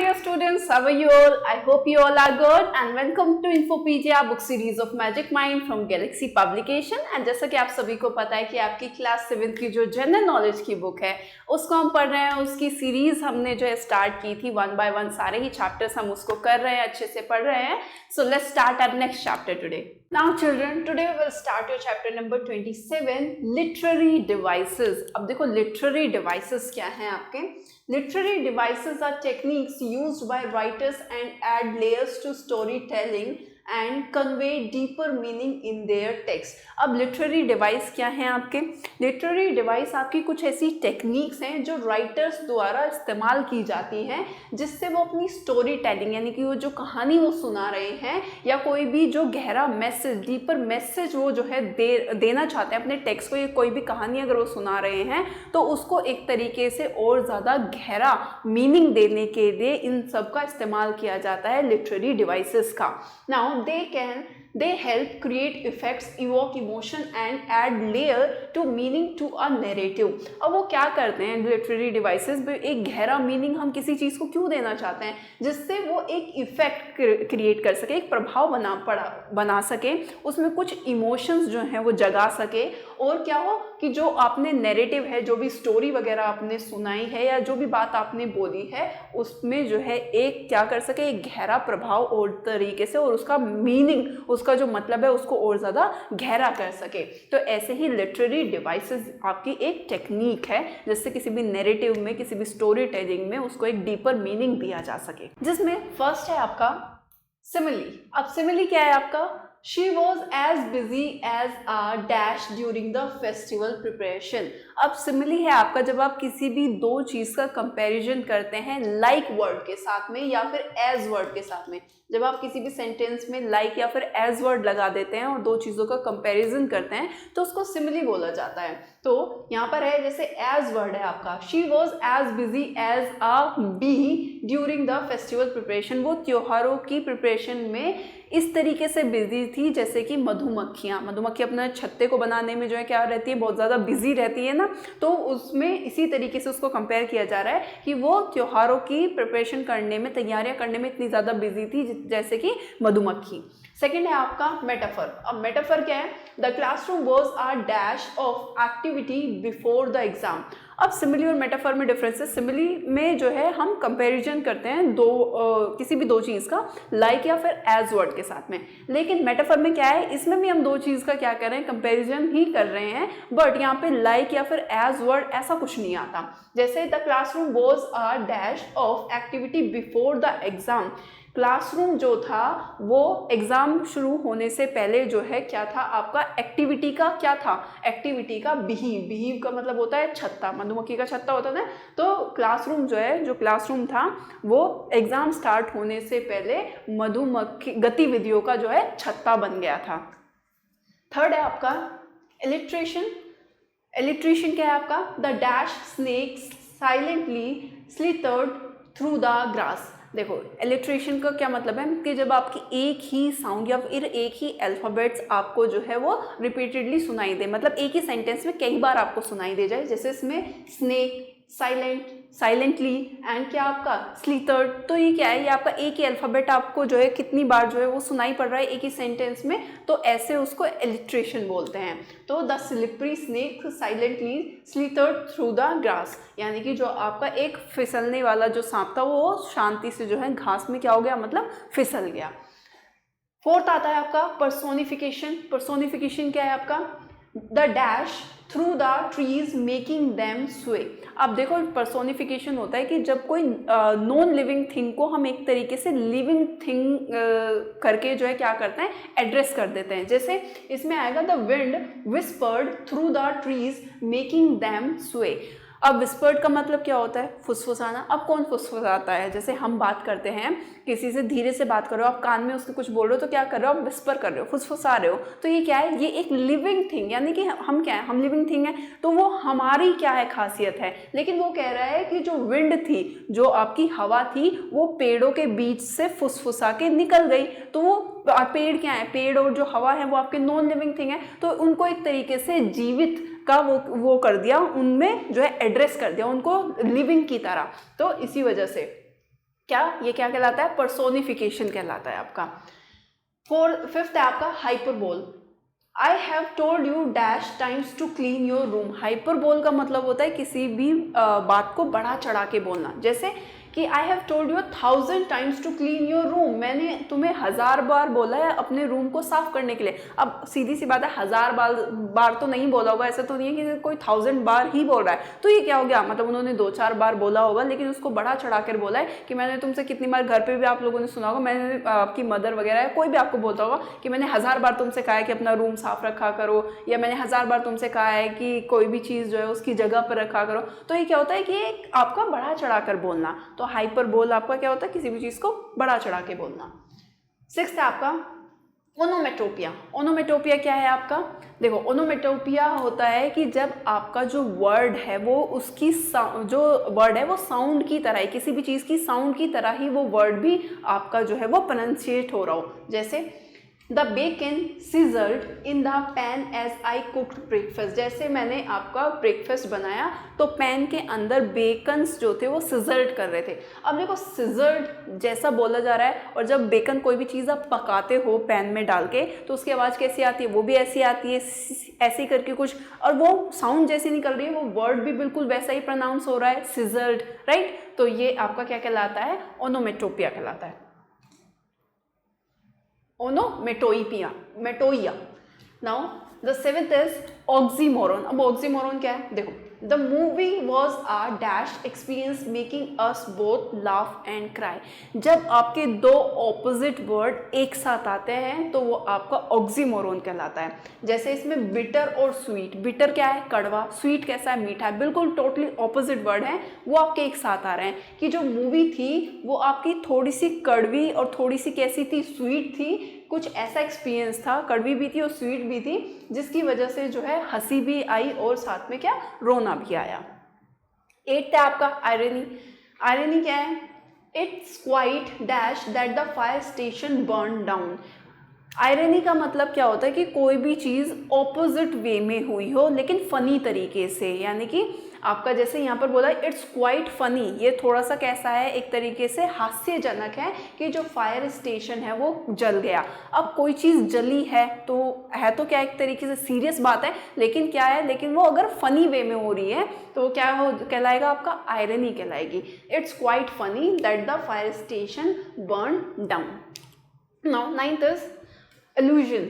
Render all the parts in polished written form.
dear students, how are you all? I hope you all are good and welcome to Infopedia book series of Magic Mind from Galaxy Publication। and जैसा कि आप सभी को पता है कि आपकी क्लास 7 की जो जनरल नॉलेज की बुक है उसको हम पढ़ रहे हैं। उसकी सीरीज हमने जो है स्टार्ट की थी, 1 by 1 सारे ही चैप्टर्स हम उसको कर रहे हैं, अच्छे से पढ़ रहे हैं। So let's start our next chapter today. Now children, today we will start your chapter number 27, literary devices। अब देखो literary devices क्या हैं आपके। Literary devices are techniques used by writers and add layers to storytelling and convey deeper meaning in their text। अब literary device क्या हैं आपके? Literary device आपकी कुछ ऐसी टेक्निक्स हैं जो राइटर्स द्वारा इस्तेमाल की जाती हैं जिससे वो अपनी स्टोरी टेलिंग यानी कि वो जो कहानी वो सुना रहे हैं या कोई भी जो गहरा मैसेज, डीपर मैसेज वो जो है देना चाहते हैं अपने टेक्स्ट को, या कोई भी कहानी अगर वो सुना रहे हैं तो उसको एक तरीके से और ज़्यादा गहरा मीनिंग देने के लिए इन सब का इस्तेमाल किया जाता है लिटरेरी डिवाइसेस का। Now they help create effects, evoke emotion and add layer to meaning to a narrative। अब वो क्या करते हैं लिटरेरी डिवाइसेस में, एक गहरा मीनिंग हम किसी चीज़ को क्यों देना चाहते हैं जिससे वो एक इफेक्ट क्रिएट कर सके, एक प्रभाव बना सके, उसमें कुछ इमोशंस जो हैं वो जगा सके, और क्या हो कि जो आपने नैरेटिव है, जो भी स्टोरी वगैरह आपने सुनाई है या जो भी बात आपने बोली है उसमें जो है एक क्या कर सके, एक गहरा प्रभाव और तरीके से, और उसका मीनिंग, उसका जो मतलब है उसको और ज़्यादा गहरा कर सके। तो ऐसे ही लिटरेरी डिवाइसेस आपकी एक टेक्निक है जिससे किसी भी नैरेटिव में, किसी भी स्टोरी टेलिंग में उसको एक डीपर मीनिंग दिया जा सके। जिसमें फर्स्ट है आपका सिमिली। अब सिमिली क्या है आपका? She was as busy as a dash during the festival preparation। अब सिमिली है आपका जब आप किसी भी दो चीज़ का कंपैरिजन करते हैं लाइक वर्ड के साथ में या फिर एज वर्ड के साथ में। जब आप किसी भी सेंटेंस में लाइक या फिर एज वर्ड लगा देते हैं और दो चीज़ों का कंपैरिजन करते हैं तो उसको सिमिली बोला जाता है। तो यहाँ पर है जैसे एज वर्ड है आपका, she was as busy as a bee during the festival preparation. वो त्योहारों की प्रिपरेशन में इस तरीके से बिजी थी जैसे कि मधुमक्खी अपने छत्ते को बनाने में जो है क्या रहती है, बहुत ज़्यादा बिजी रहती है ना। तो उसमें इसी तरीके से उसको कंपेयर किया जा रहा है कि वो त्योहारों की प्रिपरेशन करने में, तैयारियां करने में इतनी ज़्यादा बिजी थी जैसे कि मधुमक्खी। सेकेंड है आपका मेटाफर। अब मेटाफर क्या है? The classroom was a dash of activity before the exam. अब सिमिली और मेटाफर में डिफरेंस है। सिमिली में जो है हम कंपैरिजन करते हैं किसी भी दो चीज़ का लाइक या फिर एज वर्ड के साथ में, लेकिन मेटाफर में क्या है, इसमें भी हम दो चीज़ का क्या कर रहे हैं, कंपैरिजन ही कर रहे हैं, बट यहाँ पे लाइक या फिर एज वर्ड ऐसा कुछ नहीं आता। जैसे the classroom was a dash of activity before the exam. Classroom जो था वो एग्ज़ाम शुरू होने से पहले जो है क्या था आपका, एक्टिविटी का क्या था, एक्टिविटी का बिहीव का मतलब होता है छत्ता, मधुमक्खी का छत्ता होता है। तो क्लासरूम जो है, जो क्लासरूम था वो एग्ज़ाम स्टार्ट होने से पहले मधुमक्खी गतिविधियों का जो है छत्ता बन गया था। थर्ड है आपका इलिट्रेशन। इलिट्रेशन क्या है आपका? The dash snakes silently slithered through the grass. देखो इलिट्रेशन का क्या मतलब है कि जब आपकी एक ही साउंड या फिर एक ही अल्फ़ाबेट्स आपको जो है वो रिपीटेडली सुनाई दे, मतलब एक ही सेंटेंस में कई बार आपको सुनाई दे जाए, जैसे इसमें स्नेक, साइलेंटली एंड क्या आपका स्लीथर्ड। तो ये क्या है, ये आपका एक ही अल्फ़ाबेट आपको जो है कितनी बार जो है वो सुनाई पड़ रहा है एक ही सेंटेंस में, तो ऐसे उसको इलिट्रेशन बोलते हैं। तो the slippery snake silently slithered through the grass, यानी कि जो आपका एक फिसलने वाला जो सांप था वो शांति से जो है घास में क्या हो गया, मतलब फिसल गया। फोर्थ आता है आपका पर्सोनिफिकेशन। पर्सोनिफिकेशन क्या है आपका? The dash through the trees making them स्वे। अब देखो पर्सोनिफिकेशन होता है कि जब कोई नॉन लिविंग थिंग को हम एक तरीके से लिविंग थिंग करके जो है क्या करते हैं, एड्रेस कर देते हैं। जैसे इसमें आएगा the wind whispered through the trees making them स्वे। अब विस्पर्ड का मतलब क्या होता है, फुसफुसाना। अब कौन फुसफुसाता है? जैसे हम बात करते हैं, किसी से धीरे से बात कर रहे हो, आप कान में उसके कुछ बोल रहे हो तो क्या कर रहे हो, आप विस्पर कर रहे हो, फुसफुसा रहे हो। तो ये क्या है, ये एक लिविंग थिंग, यानी कि हम क्या है, हम लिविंग थिंग है, तो वो हमारी क्या है खासियत है। लेकिन वो कह रहा है कि जो विंड थी, जो आपकी हवा थी, वो पेड़ों के बीच से फुसफुसा के निकल गई। तो वो पेड़ क्या है, पेड़ और जो हवा है वो आपके नॉन लिविंग थिंग है, तो उनको एक तरीके से जीवित का वो कर दिया, उनमें जो है एड्रेस कर दिया उनको लिविंग की तरह। तो इसी वजह से क्या ये क्या कहलाता है? पर्सोनिफिकेशन कहलाता है आपका। फिफ्थ है आपका hyperbole. I have told you dash times to clean your room. Hyperbole का मतलब होता है किसी भी बात को बढ़ा चढ़ा के बोलना, जैसे कि I have told you 1000 times to clean your room, मैंने तुम्हें 1000 बार बोला है अपने रूम को साफ करने के लिए। अब सीधी सी बात है, 1000 बार तो नहीं बोला होगा, ऐसा तो नहीं है कि कोई 1000 बार ही बोल रहा है, तो ये क्या हो गया, मतलब उन्होंने 2-4 बार बोला होगा, लेकिन उसको बढ़ा चढ़ा कर बोला है कि मैंने तुमसे कितनी बार, घर पे भी आप लोगों ने सुना होगा, मैंने आपकी मदर वगैरह कोई भी आपको बोलता होगा कि मैंने 1000 बार तुमसे कहा है कि अपना रूम साफ रखा करो, या मैंने 1000 बार तुमसे कहा है कि कोई भी चीज़ जो है उसकी जगह पर रखा करो। तो ये क्या होता है कि आपका बढ़ा चढ़ा कर बोलना। तो हाइपरबोल आपका क्या होता है, किसी भी चीज़ को बढ़ा चढ़ा के बोलना। सिक्स्थ है आपका ओनोमेटोपिया। ओनोमेटोपिया क्या है आपका? देखो, ओनोमेटोपिया होता है कि जब आपका जो वर्ड है वो उसकी जो वर्ड है वो साउंड की तरह ही, किसी भी चीज़ की साउंड की तरह ही वो वर्ड भी आपका जो है वो प्रोनाउंसिएट हो रहा हो। जैसे the bacon sizzled in the pan as I cooked breakfast. जैसे मैंने आपका ब्रेकफास्ट बनाया तो पैन के अंदर बेकन्स जो थे वो सिजर्ड कर रहे थे। अब देखो, सिजर्ड जैसा बोला जा रहा है, और जब बेकन कोई भी चीज़ आप पकाते हो पैन में डाल के तो उसकी आवाज़ कैसी आती है, वो भी ऐसी आती है, ऐसी करके कुछ, और वो साउंड जैसी निकल रही है, वो वर्ड भी बिल्कुल वैसा ही प्रोनाउंस हो रहा है, सिजर्ड, राइट। तो ये आपका क्या कहलाता है? ओनोमेटोपिया कहलाता है। ओनोमेटोइपिया, मेटोइया। Now the seventh is oxymoron. अब ऑक्सीमोरन क्या है? देखो, the movie was a dash experience making us both laugh and cry. जब आपके दो ऑपोजिट वर्ड एक साथ आते हैं तो वो आपका ऑक्सीमोरन कहलाता है। जैसे इसमें बिटर और स्वीट। बिटर क्या है? कड़वा। स्वीट कैसा है? मीठा है। बिल्कुल टोटली ऑपोजिट वर्ड है, वो आपके एक साथ आ रहे हैं। कि जो मूवी थी वो आपकी थोड़ी सी कड़वी और थोड़ी सी कैसी थी? स्वीट थी। कुछ ऐसा एक्सपीरियंस था, कड़वी भी थी और स्वीट भी थी, जिसकी वजह से जो है हंसी भी आई और साथ में क्या, रोना भी आया। 8th है आपका आयरनी। आयरनी क्या है? It's quite dash that the fire station burn down. Irony का मतलब क्या होता है कि कोई भी चीज़ ऑपोजिट वे में हुई हो लेकिन फनी तरीके से, यानी कि आपका जैसे यहाँ पर बोला इट्स क्वाइट फनी, ये थोड़ा सा कैसा है, एक तरीके से हास्यजनक है कि जो फायर स्टेशन है वो जल गया। अब कोई चीज़ जली है तो क्या एक तरीके से सीरियस बात है, लेकिन क्या है, लेकिन वो अगर फनी वे में हो रही है तो क्या हो कहलाएगा? आपका आयरनी कहलाएगी। It's quite funny that the fire station burn down. Now 9th is illusion.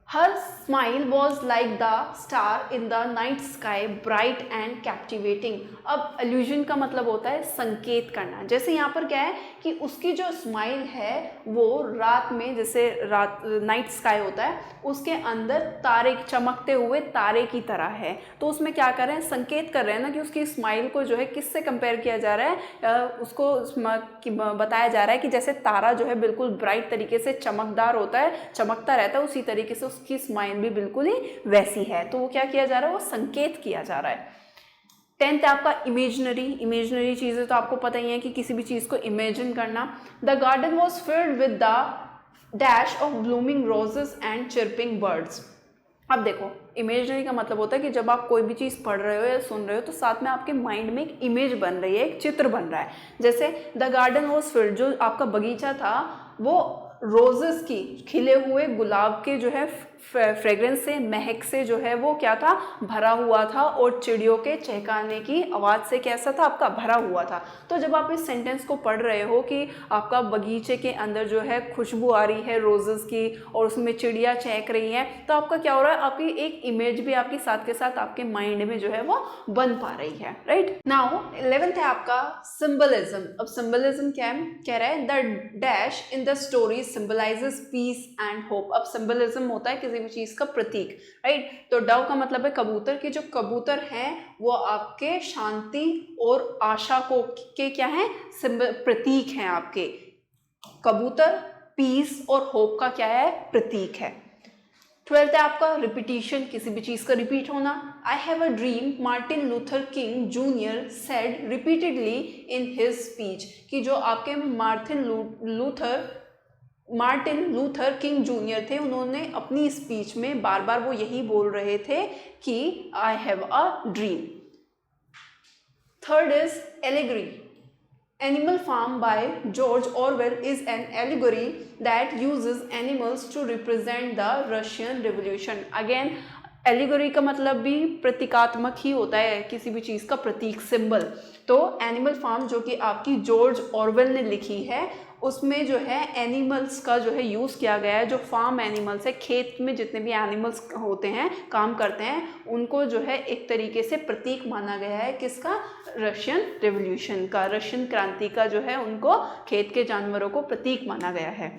Her smile was like the star in the night sky, bright and captivating. अब illusion का मतलब होता है संकेत करना। जैसे यहाँ पर क्या है कि उसकी जो स्माइल है वो रात में, जैसे रात नाइट स्काई होता है उसके अंदर तारे, चमकते हुए तारे की तरह है। तो उसमें क्या कर रहे हैं? संकेत कर रहे हैं ना कि उसकी स्माइल को जो है किससे कंपेयर किया जा रहा है, उसको बताया जा रहा है कि जैसे तारा जो है बिल्कुल ब्राइट तरीके से चमकदार होता है, चमकता रहता है, उसी तरीके से उसकी स्माइल भी बिल्कुल ही वैसी है। तो वो क्या किया जा रहा है? वो संकेत किया जा रहा है। 10th आपका इमेजनरी। इमेजनरी चीज़ें तो आपको पता ही है कि किसी भी चीज़ को इमेजिन करना। The garden was filled with the dash of blooming roses and chirping birds. अब देखो, इमेजनरी का मतलब होता है कि जब आप कोई भी चीज़ पढ़ रहे हो या सुन रहे हो तो साथ में आपके माइंड में एक इमेज बन रही है, एक चित्र बन रहा है। जैसे द गार्डन वॉज फिल्ड, जो आपका बगीचा था वो रोजेस की, खिले हुए गुलाब के जो है फ्रेग्रेंस से, महक से जो है वो क्या था? भरा हुआ था, और चिड़ियों के चहकाने की आवाज़ से कैसा था? आपका भरा हुआ था। तो जब आप इस सेंटेंस को पढ़ रहे हो कि आपका बगीचे के अंदर जो है खुशबू आ रही है रोजेस की और उसमें चिड़िया चहक रही हैं, तो आपका क्या हो रहा है? आपकी एक इमेज भी आपके साथ के साथ आपके माइंड में जो है वो बन पा रही है, राइट। नाउ 11th है आपका सिंबलिज्म। अब सिंबलिज्म क्या है? कह रहा है the dash in the story symbolizes peace and hope. अब सिंबलिज्म होता है किसी भी चीज का प्रतीक, राइट। तो डव का मतलब है कबूतर, की जो कबूतर हैं वो आपके शांति और आशा को के क्या है? प्रतीक हैं आपके। कबूतर पीस और होप का क्या है? प्रतीक है। 12th है आपका रिपीटिशन, किसी भी चीज का रिपीट होना। I have a dream Martin Luther king junior said repeatedly in his speech, कि जो आपके मार्टिन लूथर किंग जूनियर थे, उन्होंने अपनी स्पीच में बार बार वो यही बोल रहे थे कि I have a dream. 3rd is allegory. Animal Farm by George Orwell is an allegory that uses animals to represent the Russian Revolution. Again, allegory का मतलब भी प्रतीकात्मक ही होता है, किसी भी चीज़ का प्रतीक, सिंबल। तो एनिमल फार्म जो कि आपकी जॉर्ज ऑरवेल ने लिखी है, उसमें जो है एनिमल्स का जो है यूज़ किया गया है। जो फार्म एनिमल्स है, खेत में जितने भी एनिमल्स होते हैं, काम करते हैं, उनको जो है एक तरीके से प्रतीक माना गया है। किसका? रशियन रेवोल्यूशन का, रशियन क्रांति का जो है उनको, खेत के जानवरों को प्रतीक माना गया है।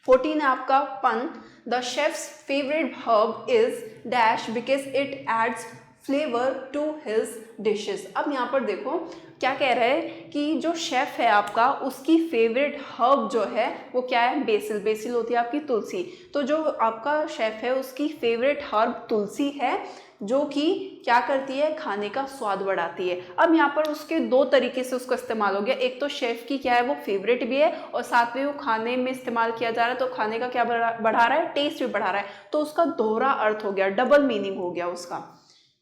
14 है आपका pun. The chef's favourite herb is dash because it adds flavour to his dishes. अब यहाँ पर देखो क्या कह रहा है कि जो शेफ़ है आपका, उसकी फेवरेट हर्ब जो है वो क्या है? बेसिल। बेसिल होती है आपकी तुलसी। तो जो आपका शेफ़ है उसकी फेवरेट हर्ब तुलसी है, जो कि क्या करती है? खाने का स्वाद बढ़ाती है। अब यहाँ पर उसके दो तरीके से उसका इस्तेमाल हो गया। एक तो शेफ़ की क्या है, वो फेवरेट भी है, और साथ में वो खाने में इस्तेमाल किया जा रहा है, तो खाने का क्या बढ़ा रहा है? टेस्ट भी बढ़ा रहा है। तो उसका दोहरा अर्थ हो गया, डबल मीनिंग हो गया उसका।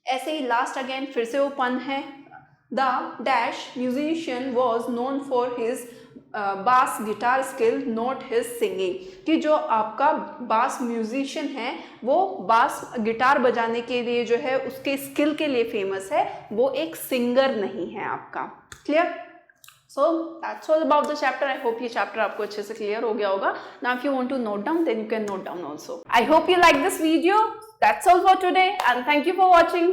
ऐसे ही लास्ट अगेन फिर से वो पन है। The dash musician was known for his बास guitar skill not his singing. कि जो आपका बास म्यूजिशियन है वो बास गिटार बजाने के लिए जो है उसके स्किल के लिए फेमस है, वो एक सिंगर नहीं है आपका। Clear? So that's all about the chapter. I hope ये चैप्टर आपको अच्छे से क्लियर हो गया होगा। Now if you want to note down then you can note down also. I hope you like this video. That's all for today and thank you for watching.